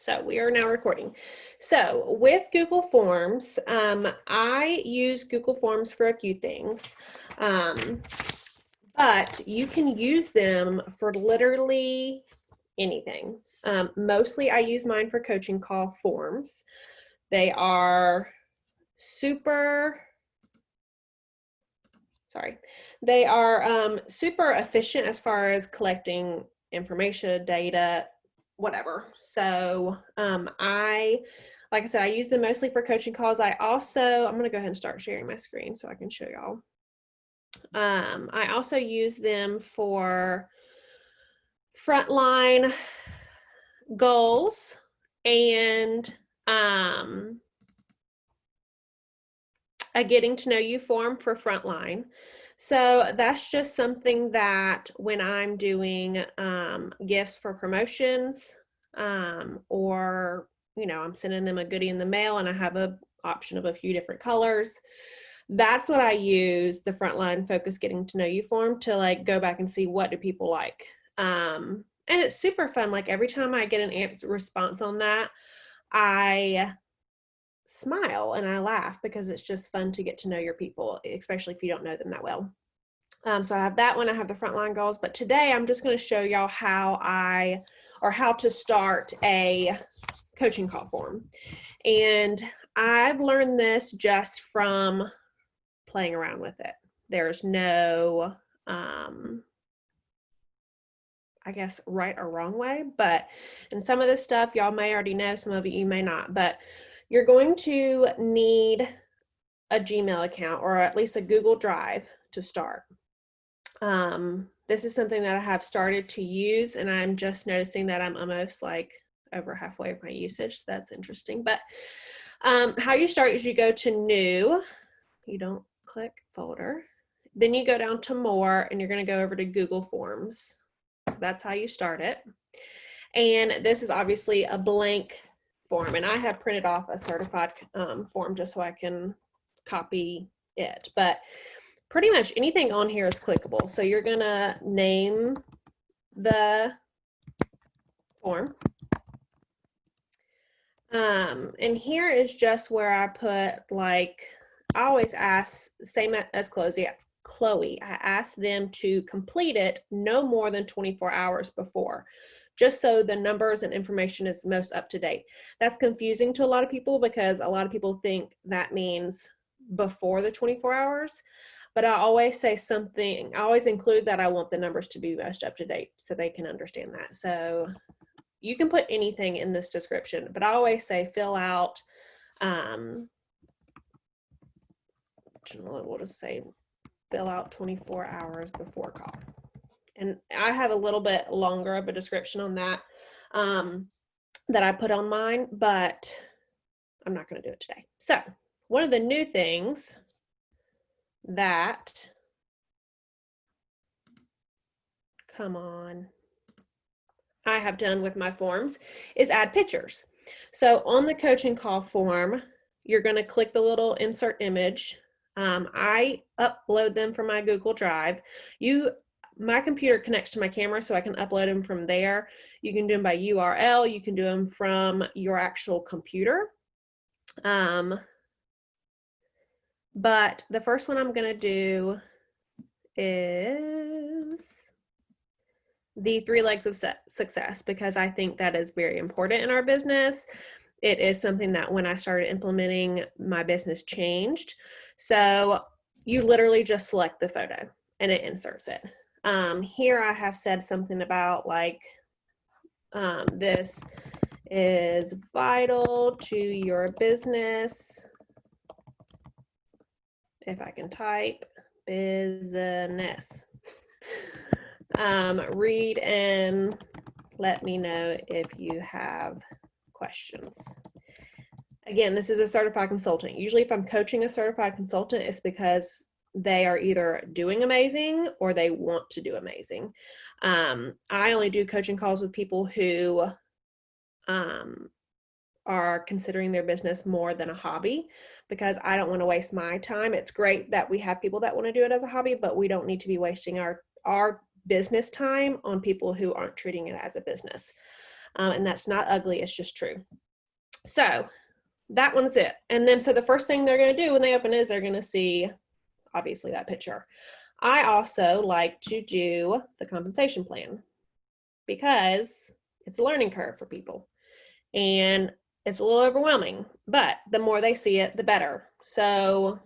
So we are now recording. So with Google Forms, I use Google Forms for a few things, but you can use them for literally anything. Mostly I use mine for coaching call forms. They are super efficient as far as collecting information, data, whatever. So like I said, I use them mostly for coaching calls. I'm going to go ahead and start sharing my screen so I can show y'all. I also use them for frontline goals and a getting to know you form for frontline. So that's just something that when I'm doing gifts for promotions, or I'm sending them a goodie in the mail and I have an option of a few different colors, that's what I use the Frontline Focus getting to know you form to like go back and see what do people like. And it's super fun. Like every time I get an response on that, I smile and I laugh because it's just fun to get to know your people, especially if you don't know them that well. So I have that one. I have the frontline goals, but today I'm just going to show y'all how to start a coaching call form. And I've learned this just from playing around with it. There's no, I guess, right or wrong way, but in some of this stuff, y'all may already know, some of it you may not, but you're going to need a Gmail account or at least a Google Drive to start. This is something that I have started to use, and I'm just noticing that I'm almost like over halfway of my usage. So that's interesting. But how you start is you go to New, you don't click Folder, then you go down to More, and you're going to go over to Google Forms. So that's how you start it. And this is obviously a blank form, and I have printed off a certified form just so I can copy it, but pretty much anything on here is clickable. So you're gonna name the form, and here is just where I put, like, I always ask, same as Chloe, I ask them to complete it no more than 24 hours before, just so the numbers and information is most up to date. That's confusing to a lot of people because a lot of people think that means before the 24 hours, but I always say something, I always include that I want the numbers to be most up to date so they can understand that. So you can put anything in this description, but I always say fill out, we'll just say fill out 24 hours before call. And I have a little bit longer of a description on that that I put on mine, but I'm not going to do it today. So one of the new things that, I have done with my forms is add pictures. So on the coaching call form, you're going to click the little insert image. I upload them from my Google Drive. My computer connects to my camera, so I can upload them from there. You can do them by URL. You can do them from your actual computer. But the first one I'm going to do is the 3 legs of success, because I think that is very important in our business. It is something that when I started implementing, my business changed. So you literally just select the photo and it inserts it. Here I have said something about like, this is vital to your business. If I can type, business. Read and let me know if you have questions. Again, this is a certified consultant. Usually if I'm coaching a certified consultant, it's because they are either doing amazing or they want to do amazing. I only do coaching calls with people who are considering their business more than a hobby, because I don't want to waste my time. It's great that we have people that want to do it as a hobby, but we don't need to be wasting our business time on people who aren't treating it as a business. And that's not ugly, it's just true. So that one's it. And then, so the first thing they're going to do when they open is they're going to see, obviously, that picture. I also like to do the compensation plan because it's a learning curve for people. And it's a little overwhelming, but the more they see it, the better. So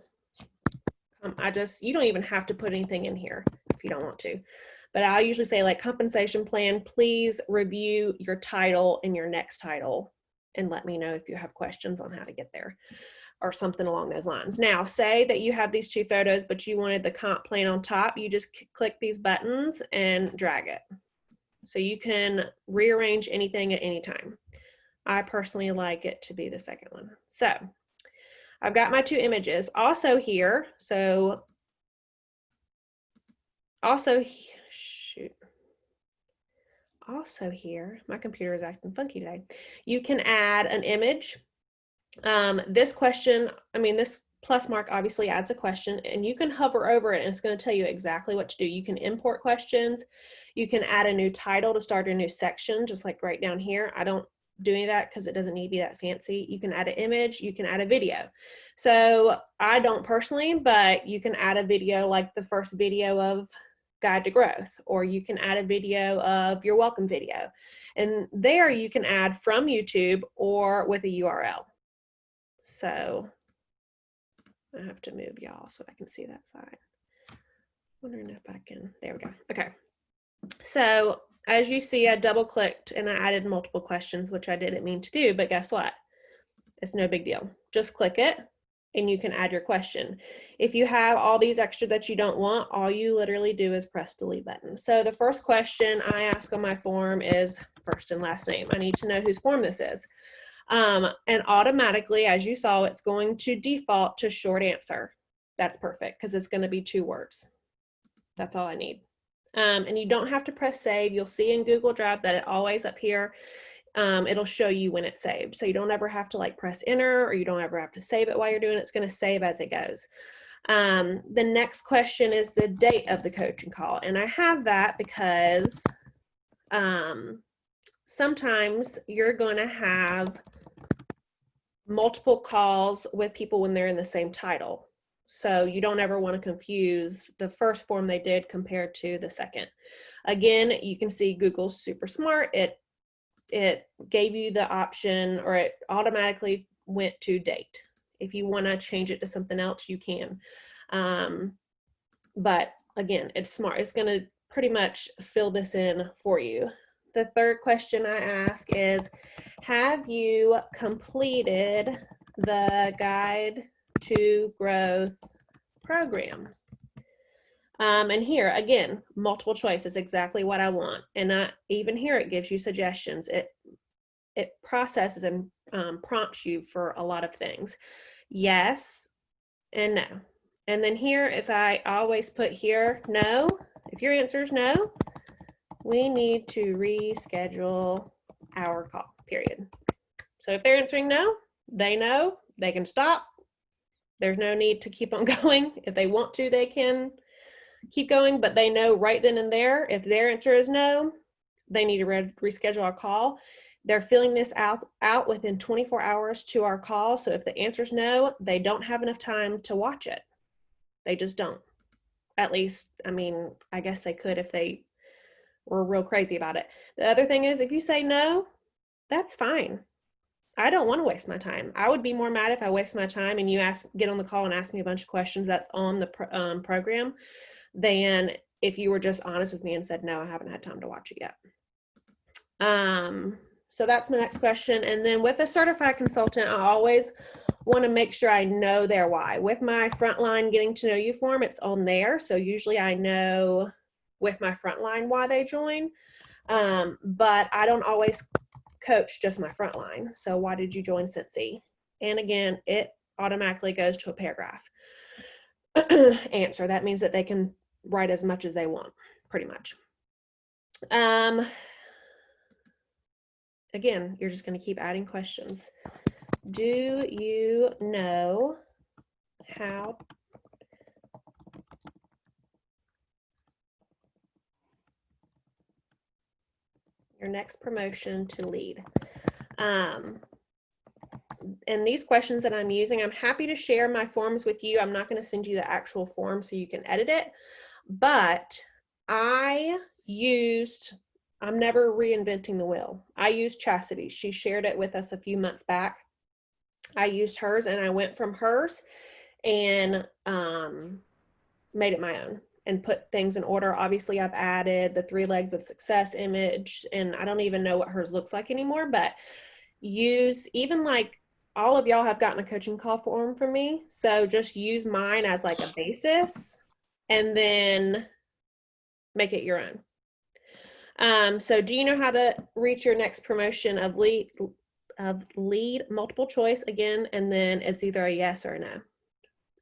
you don't even have to put anything in here if you don't want to. But I usually say, like, compensation plan, please review your title and your next title and let me know if you have questions on how to get there or something along those lines. Now, say that you have these two photos, but you wanted the comp plan on top. You just click these buttons and drag it. So you can rearrange anything at any time. I personally like it to be the second one. So I've got my two images also here. So also, shoot. Also here, my computer is acting funky today. You can add an image. This question, this plus mark obviously adds a question, and you can hover over it and it's going to tell you exactly what to do. You can import questions. You can add a new title to start a new section, just like right down here. I don't do any of that because it doesn't need to be that fancy. You can add an image, you can add a video. So I don't personally, but you can add a video like the first video of Guide to Growth, or you can add a video of your welcome video. And there you can add from YouTube or with a URL. So I have to move y'all so I can see that side. Wondering if I can, there we go. Okay. So as you see, I double clicked and I added multiple questions, which I didn't mean to do, but guess what? It's no big deal. Just click it and you can add your question. If you have all these extra that you don't want, all you literally do is press delete button. So the first question I ask on my form is first and last name. I need to know whose form this is. And automatically, as you saw, it's going to default to short answer. That's perfect because it's going to be 2 words. That's all I need. And you don't have to press save. You'll see in Google Drive that it always up here, it'll show you when it's saved. So you don't ever have to like press enter, or you don't ever have to save it while you're doing it. It's going to save as it goes. The next question is the date of the coaching call. And I have that because sometimes you're going to have multiple calls with people when they're in the same title. So you don't ever want to confuse the first form they did compared to the second. Again, you can see Google's super smart. It gave you the option, or it automatically went to date. If you want to change it to something else, you can. But again, it's smart. It's going to pretty much fill this in for you. The third question I ask is, have you completed the Guide to Growth program? And here, again, multiple choice is exactly what I want. And even here, it gives you suggestions. It processes and prompts you for a lot of things. Yes and no. And then here, if I always put here, no, if your answer is no, we need to reschedule our call, period. So if they're answering no, they know they can stop. There's no need to keep on going. If they want to, they can keep going, but they know right then and there, if their answer is no, they need to reschedule our call. They're filling this out within 24 hours to our call. So if the answer is no, they don't have enough time to watch it. They just don't. At least, I guess they could if they were real crazy about it. The other thing is, if you say no, that's fine. I don't want to waste my time. I would be more mad if I waste my time and you get on the call and ask me a bunch of questions that's on the program than if you were just honest with me and said, no, I haven't had time to watch it yet. So that's my next question. And then with a certified consultant, I always want to make sure I know their why. With my Frontline Getting to Know You form, it's on there. So usually I know with my Frontline why they join, but I don't always coach just my Frontline. So why did you join Cincy? And again, it automatically goes to a paragraph answer. That means that they can write as much as they want, pretty much. Again, you're just going to keep adding questions. Do you know how Your next promotion to lead. And these questions that I'm using, I'm happy to share my forms with you. I'm not going to send you the actual form so you can edit it, but I'm never reinventing the wheel. I used Chastity. She shared it with us a few months back. I used hers and I went from hers and made it my own and put things in order. Obviously, I've added the 3 legs of success image, and I don't even know what hers looks like anymore, but even like all of y'all have gotten a coaching call form from me. So just use mine as like a basis and then make it your own. So do you know how to reach your next promotion of lead multiple choice again? And then it's either a yes or a no.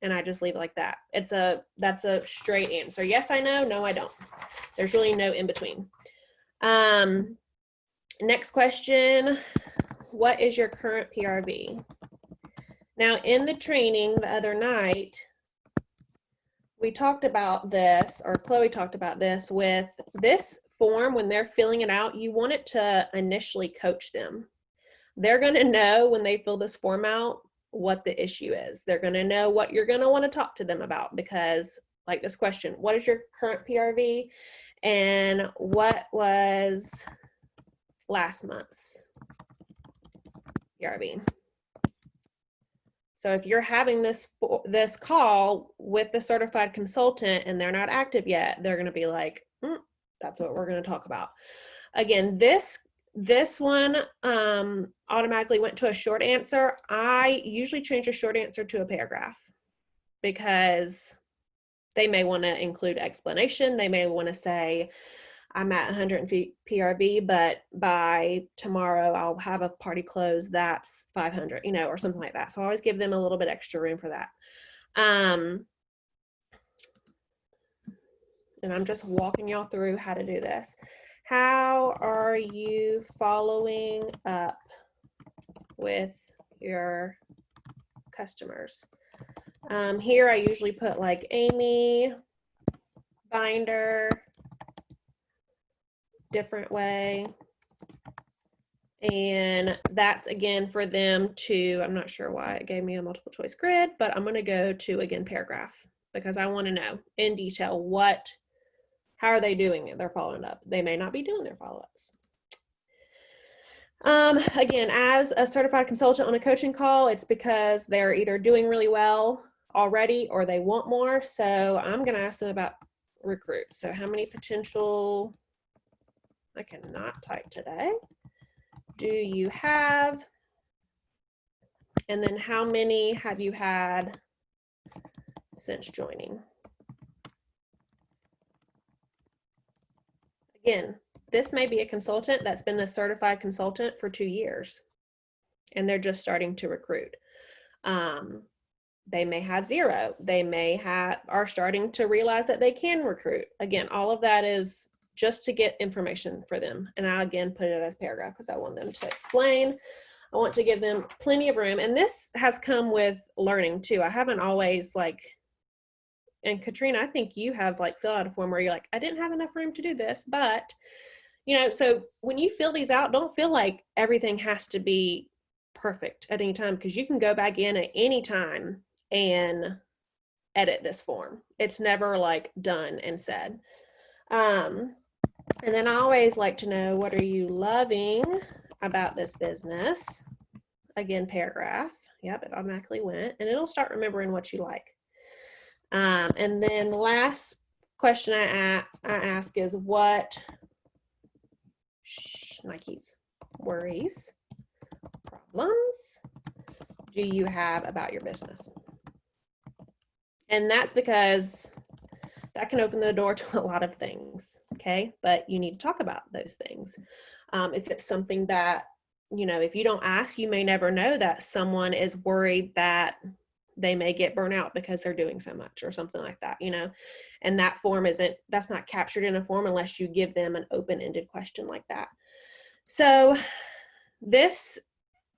And I just leave it like that. That's a straight answer. Yes, I know. No, I don't. There's really no in between. Next question. What is your current PRV? Now, in the training the other night, we talked about this, or Chloe talked about this, with this form, when they're filling it out, you want it to initially coach them. They're going to know when they fill this form out what the issue is. They're going to know what you're going to want to talk to them about, because like this question, what is your current PRV and what was last month's PRV? So if you're having this call with the certified consultant and they're not active yet, they're going to be like, that's what we're going to talk about. Again, this one automatically went to a short answer. I usually change a short answer to a paragraph because they may want to include explanation. They may want to say, I'm at 100 PRV, but by tomorrow I'll have a party close that's 500, or something like that. So I always give them a little bit extra room for that. And I'm just walking y'all through how to do this. How are you following up with your customers? Here I usually put like Amy, binder, different way. And that's again for them to, I'm not sure why it gave me a multiple choice grid, but I'm going to go to, again, paragraph, because I want to know in detail how are they doing it? They're following up. They may not be doing their follow-ups. Again, as a certified consultant on a coaching call, it's because they're either doing really well already or they want more. So I'm going to ask them about recruit. So how many potential, I cannot type today, do you have? And then how many have you had since joining? Again, this may be a consultant that's been a certified consultant for 2 years and they're just starting to recruit. They may have 0. They are starting to realize that they can recruit. Again, all of that is just to get information for them. And I, again, put it as paragraph because I want them to explain. I want to give them plenty of room. And this has come with learning too. I haven't always and Katrina, I think you have filled out a form where you're like, I didn't have enough room to do this, but so when you fill these out, don't feel like everything has to be perfect at any time, because you can go back in at any time and edit this form. It's never done and said. And then I always like to know, what are you loving about this business? Again, paragraph. Yep, it automatically went, and it'll start remembering what you like. And then the last question I ask is, what worries, problems do you have about your business? And that's because that can open the door to a lot of things, okay? But you need to talk about those things. If it's something that, if you don't ask, you may never know that someone is worried that they may get burnt out because they're doing so much or something like that, and that form that's not captured in a form unless you give them an open-ended question like that. So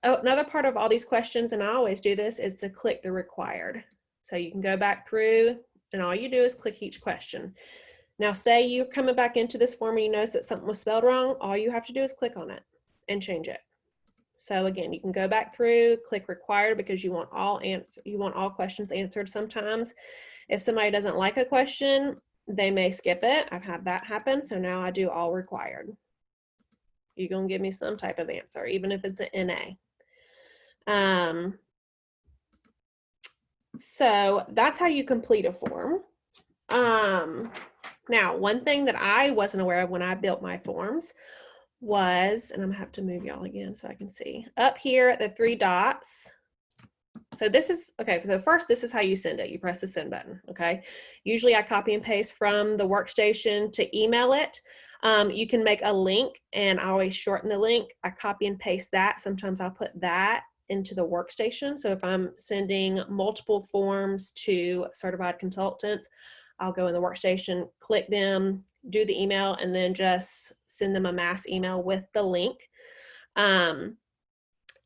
another part of all these questions, and I always do this, is to click the required. So you can go back through and all you do is click each question. Now, say you're coming back into this form and you notice that something was spelled wrong, all you have to do is click on it and change it. So again, you can go back through, click required because you want all questions answered. Sometimes if somebody doesn't like a question, they may skip it. I've had that happen. So now I do all required. You're going to give me some type of answer, even if it's an NA. So that's how you complete a form. Now, one thing that I wasn't aware of when I built my forms was, and I'm gonna have to move y'all again so I can see, up here at the 3 dots. So this is, okay, so first, this is how you send it. You press the send button, okay? Usually I copy and paste from the workstation to email it. You can make a link, and I always shorten the link. I copy and paste that. Sometimes I'll put that into the workstation. So if I'm sending multiple forms to certified consultants, I'll go in the workstation, click them, do the email, and then just send them a mass email with the link. And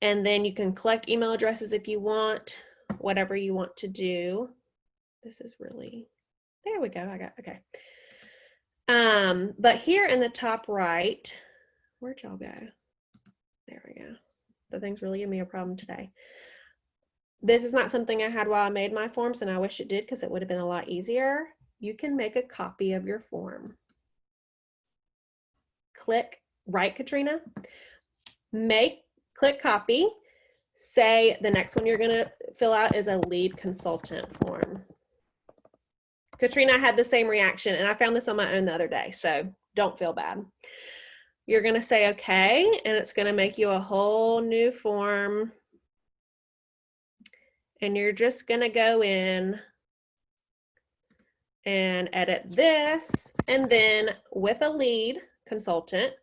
then you can collect email addresses if you want, whatever you want to do. This is really, there we go, okay. But here in the top right, where'd y'all go? There we go. The thing's really giving me a problem today. This is not something I had while I made my forms, and I wish it did because it would have been a lot easier. You can make a copy of your form. Click, right, Katrina? Click copy. Say the next one you're gonna fill out is a lead consultant form. Katrina had the same reaction, and I found this on my own the other day, so don't feel bad. You're gonna say okay, and it's gonna make you a whole new form. And you're just gonna go in and edit this, and then with a lead consultant,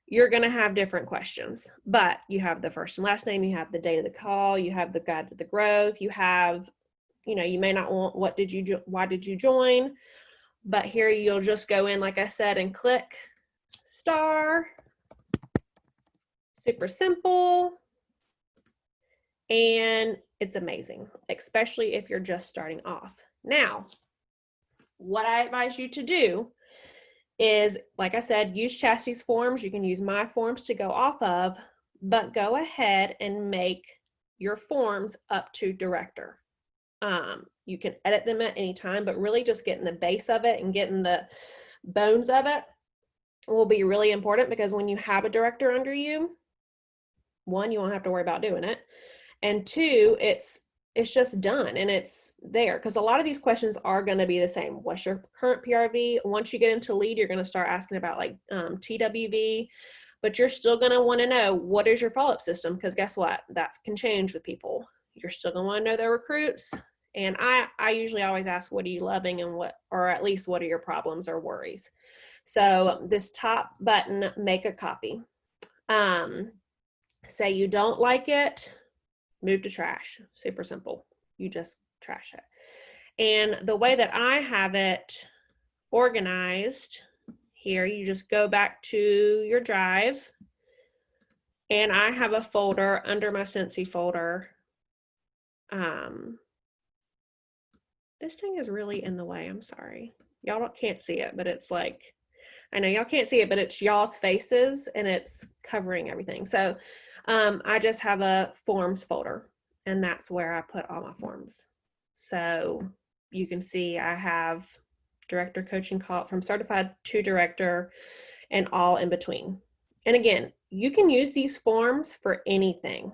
you're going to have different questions, but you have the first and last name, you have the date of the call, you have the guide to the growth, you have, you may not want why did you join, but here you'll just go in, like I said, and click star. Super simple, and it's amazing, especially if you're just starting off. Now, what I advise you to do is, like I said, use Chastity's forms. You can use my forms to go off of, but go ahead and make your forms up to director. You can edit them at any time, but really just getting the base of it and getting the bones of it will be really important, because when you have a director under you, one, you won't have to worry about doing it, and two, it's just done and it's there, because a lot of these questions are going to be the same. What's your current PRV? Once you get into lead, you're going to start asking about like TWV, but you're still going to want to know what is your follow-up system, because guess what? That can change with people. You're still going to want to know their recruits. And I usually always ask, what are you loving, and or at least what are your problems or worries? So this top button, make a copy. Say you don't like it, move to trash. Super simple. You just trash it. And the way that I have it organized here, you just go back to your drive, and I have a folder under my Scentsy folder. This thing is really in the way. I'm sorry. Y'all can't see it, but it's like, I know y'all can't see it, but it's y'all's faces and it's covering everything. So I just have a forms folder, and that's where I put all my forms. So you can see I have director coaching call from certified to director and all in between. And again, you can use these forms for anything.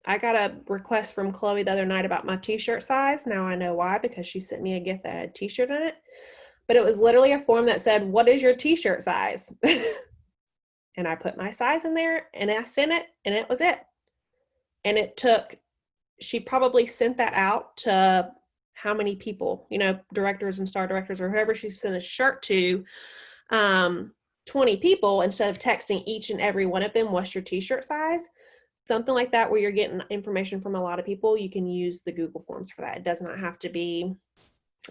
I got a request from Chloe the other night about my t-shirt size. Now I know why, because she sent me a gift that had t-shirt in it, but it was literally a form that said, what is your t-shirt size? And I put my size in there, and I sent it, and it was it. And it took, she probably sent that out to how many people, directors and star directors or whoever she sent a shirt to, 20 people, instead of texting each and every one of them, what's your t-shirt size? Something like that, where you're getting information from a lot of people. You can use the Google Forms for that. It does not have to be,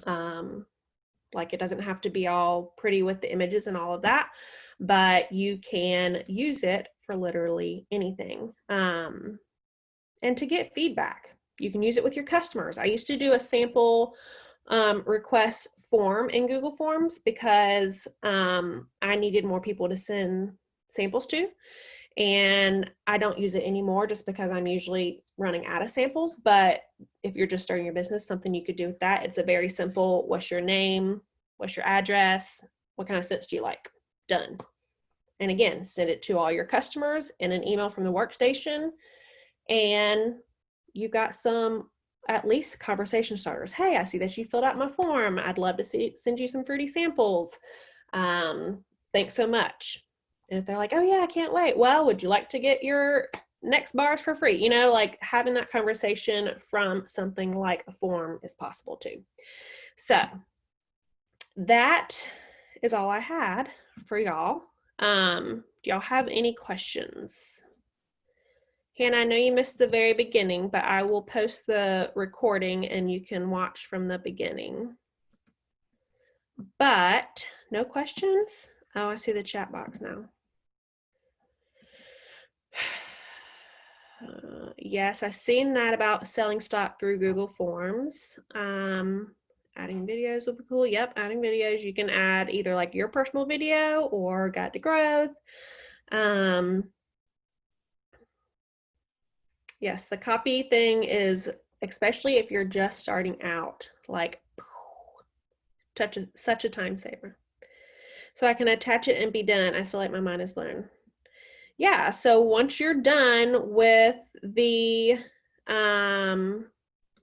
it doesn't have to be all pretty with the images and all of that, but you can use it for literally anything. And to get feedback, you can use it with your customers. I used to do a sample request form in Google Forms because I needed more people to send samples to. And I don't use it anymore just because I'm usually running out of samples. But if you're just starting your business, something you could do with that. It's a very simple, what's your name? What's your address? What kind of scents do you like? Done. And again, send it to all your customers in an email from the workstation. And you've got some, at least, conversation starters. Hey, I see that you filled out my form. I'd love to send you some fruity samples. Thanks so much. And if they're like, oh yeah, I can't wait. Well, would you like to get your next bars for free? You know, like having that conversation from something like a form is possible too. So that is all I had for y'all. Do y'all have any questions? Hannah, I know you missed the very beginning, but I will post the recording and you can watch from the beginning. But no questions? Oh, I see the chat box now. Yes, I've seen that about selling stock through Google Forms. Adding videos would be cool. Yep, adding videos. You can add either like your personal video or guide to growth. Yes, the copy thing is, especially if you're just starting out, like such a time saver. So I can attach it and be done. I feel like my mind is blown. Yeah, so once you're done with the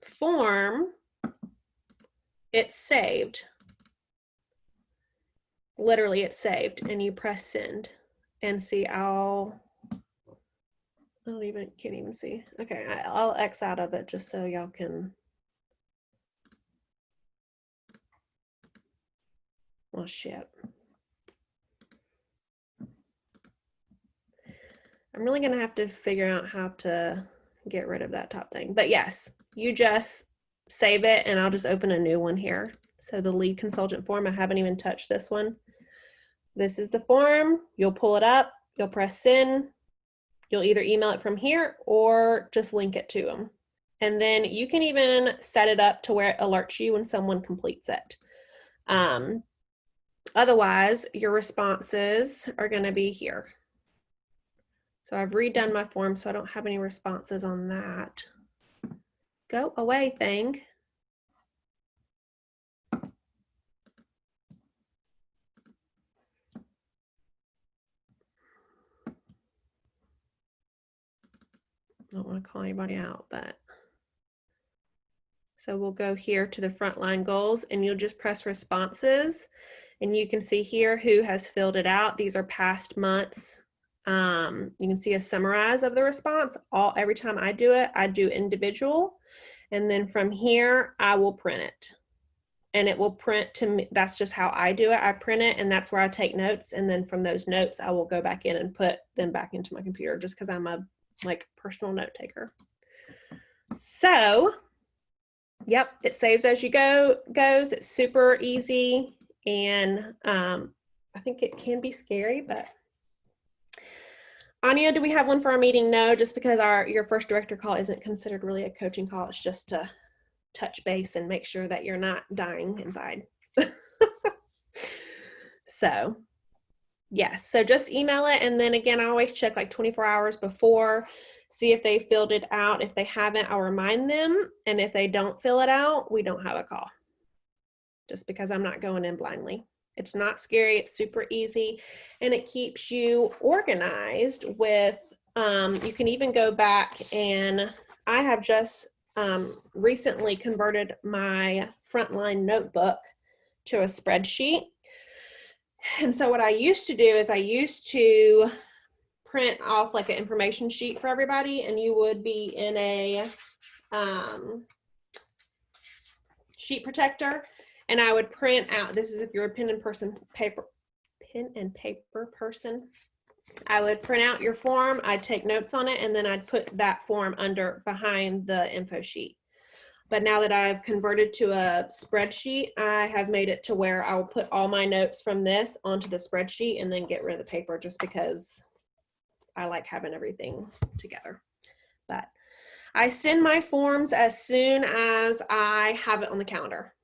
form, it's saved. Literally, it's saved, and you press send. And see, can't even see. Okay, I'll X out of it just so y'all can. Well, shit. I'm really gonna have to figure out how to get rid of that top thing. But yes, you just save it and I'll just open a new one here. So the lead consultant form, I haven't even touched this one. This is the form. You'll pull it up, you'll press send. You'll either email it from here or just link it to them. And then you can even set it up to where it alerts you when someone completes it. Otherwise, your responses are gonna be here. So I've redone my form, so I don't have any responses on that. Go away, thing. I don't want to call anybody out, but. So we'll go here to the frontline goals and you'll just press responses. And you can see here who has filled it out. These are past months. You can see a summarize of the response. Every time I do it, I do individual. And then from here, I will print it. And it will print to me. That's just how I do it. I print it and that's where I take notes. And then from those notes, I will go back in and put them back into my computer just because I'm a personal note taker. So, yep, it saves as you goes. It's super easy. And I think it can be scary, but Anya, do we have one for our meeting? No, just because your first director call isn't considered really a coaching call. It's just to touch base and make sure that you're not dying inside. So yes, so just email it. And then again, I always check like 24 hours before, see if they filled it out. If they haven't, I'll remind them. And if they don't fill it out, we don't have a call. Just because I'm not going in blindly. It's not scary, it's super easy, and it keeps you organized with, you can even go back, and I have just recently converted my Frontline notebook to a spreadsheet. And so what I used to do is I used to print off like an information sheet for everybody, and you would be in a sheet protector. And I would print out, this is if you're a pen and paper person, I would print out your form, I'd take notes on it, and then I'd put that form behind the info sheet. But now that I've converted to a spreadsheet, I have made it to where I will put all my notes from this onto the spreadsheet and then get rid of the paper just because I like having everything together. But I send my forms as soon as I have it on the calendar.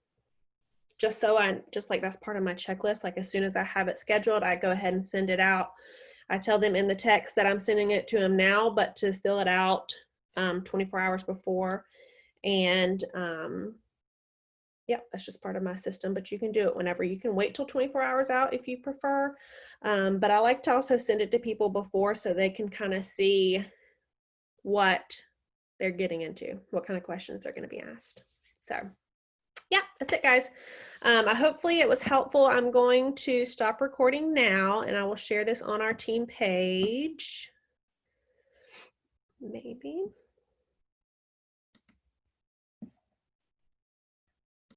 just like that's part of my checklist. Like as soon as I have it scheduled, I go ahead and send it out. I tell them in the text that I'm sending it to them now, but to fill it out 24 hours before. And yeah, that's just part of my system, but you can do it whenever. You can wait till 24 hours out if you prefer. But I like to also send it to people before so they can kind of see what they're getting into, what kind of questions they're going to be asked. So yeah, that's it, guys. Hopefully it was helpful. I'm going to stop recording now and I will share this on our team page. Maybe.